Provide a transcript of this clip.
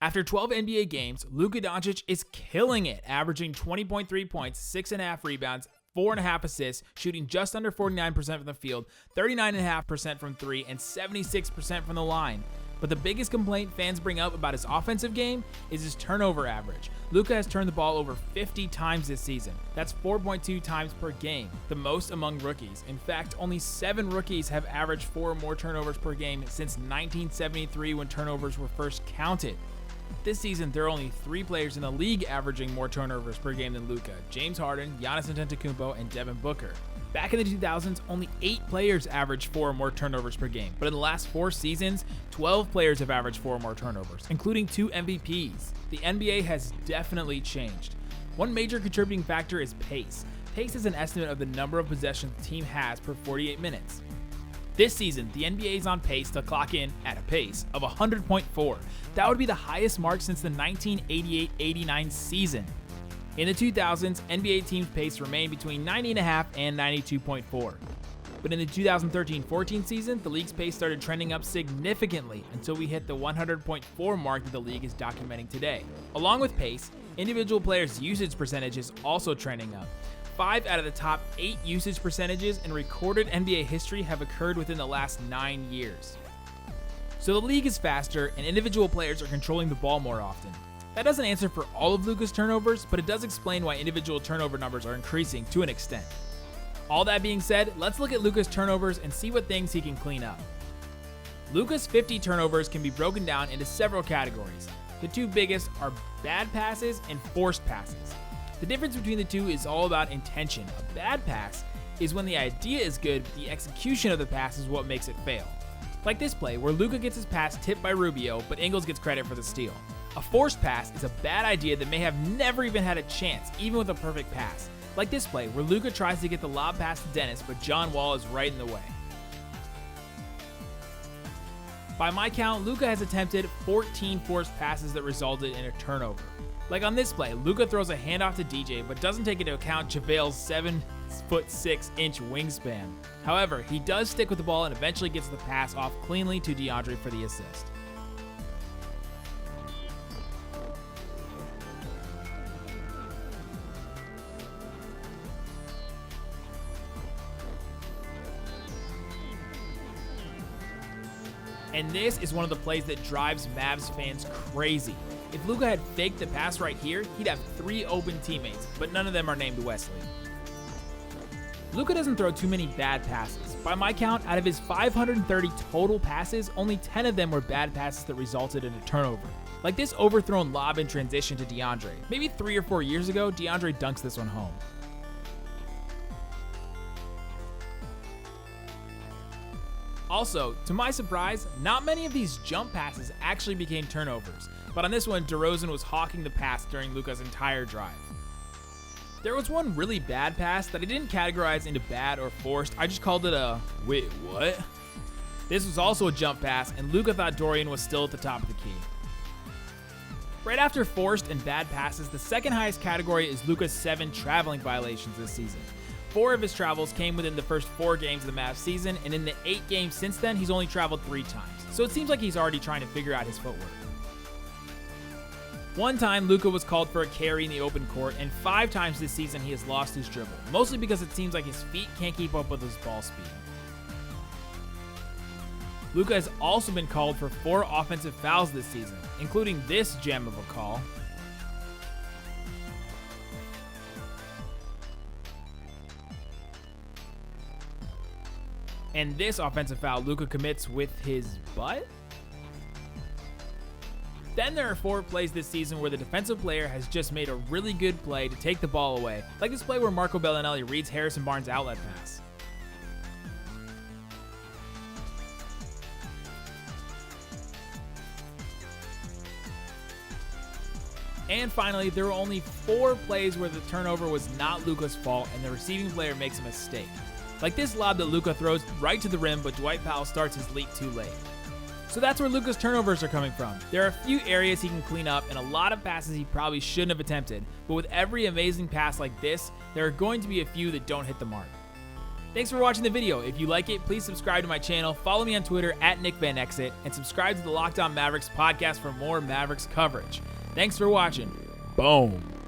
After 12 NBA games, Luka Doncic is killing it, averaging 20.3 points, 6.5 rebounds, 4.5 assists, shooting just under 49% from the field, 39.5% from 3, and 76% from the line. But the biggest complaint fans bring up about his offensive game is his turnover average. Luka has turned the ball over 50 times this season. That's 4.2 times per game, the most among rookies. In fact, only 7 rookies have averaged 4 or more turnovers per game since 1973 when turnovers were first counted. This season, there are only 3 players in the league averaging more turnovers per game than Luka: James Harden, Giannis Antetokounmpo, and Devin Booker. Back in the 2000s, only 8 players averaged 4 or more turnovers per game, but in the last 4 seasons, 12 players have averaged 4 or more turnovers, including 2 MVPs. The NBA has definitely changed. One major contributing factor is pace. Pace is an estimate of the number of possessions the team has per 48 minutes. This season, the NBA is on pace to clock in at a pace of 100.4. That would be the highest mark since the 1988-89 season. In the 2000s, NBA teams' pace remained between 90.5 and 92.4. But in the 2013-14 season, the league's pace started trending up significantly until we hit the 100.4 mark that the league is documenting today. Along with pace, individual players' usage percentage is also trending up. 5 out of the top 8 usage percentages in recorded NBA history have occurred within the last 9 years. So the league is faster and individual players are controlling the ball more often. That doesn't answer for all of Luka's turnovers, but it does explain why individual turnover numbers are increasing to an extent. All that being said, let's look at Luka's turnovers and see what things he can clean up. Luka's 50 turnovers can be broken down into several categories. The 2 biggest are bad passes and forced passes. The difference between the 2 is all about intention. A bad pass is when the idea is good, but the execution of the pass is what makes it fail. Like this play, where Luka gets his pass tipped by Rubio, but Ingles gets credit for the steal. A forced pass is a bad idea that may have never even had a chance, even with a perfect pass. Like this play, where Luka tries to get the lob pass to Dennis, but John Wall is right in the way. By my count, Luka has attempted 14 forced passes that resulted in a turnover. Like on this play, Luka throws a handoff to DJ, but doesn't take into account JaVale's 7'6" wingspan. However, he does stick with the ball and eventually gets the pass off cleanly to DeAndre for the assist. And this is one of the plays that drives Mavs fans crazy. If Luka had faked the pass right here, he'd have 3 open teammates, but none of them are named Wesley. Luka doesn't throw too many bad passes. By my count, out of his 530 total passes, only 10 of them were bad passes that resulted in a turnover. Like this overthrown lob in transition to DeAndre. Maybe 3 or 4 years ago, DeAndre dunks this one home. Also, to my surprise, not many of these jump passes actually became turnovers, but on this one, DeRozan was hawking the pass during Luka's entire drive. There was one really bad pass that I didn't categorize into bad or forced, I just called it a, wait, what? This was also a jump pass, and Luka thought Dorian was still at the top of the key. Right after forced and bad passes, the second highest category is Luka's 7 traveling violations this season. 4 of his travels came within the first 4 games of the Mavs season, and in the 8 games since then, he's only traveled 3 times. So it seems like he's already trying to figure out his footwork. One time, Luka was called for a carry in the open court, and 5 times this season he has lost his dribble, mostly because it seems like his feet can't keep up with his ball speed. Luka has also been called for 4 offensive fouls this season, including this gem of a call. And this offensive foul Luka commits with his butt? Then there are 4 plays this season where the defensive player has just made a really good play to take the ball away, like this play where Marco Bellinelli reads Harrison Barnes' outlet pass. And finally, there were only 4 plays where the turnover was not Luka's fault and the receiving player makes a mistake. Like this lob that Luka throws right to the rim, but Dwight Powell starts his leak too late. So that's where Luka's turnovers are coming from. There are a few areas he can clean up and a lot of passes he probably shouldn't have attempted, but with every amazing pass like this, there are going to be a few that don't hit the mark. Thanks for watching the video. If you like it, please subscribe to my channel, follow me on Twitter @NickVanExit, and subscribe to the Locked On Mavericks podcast for more Mavericks coverage. Thanks for watching. Boom.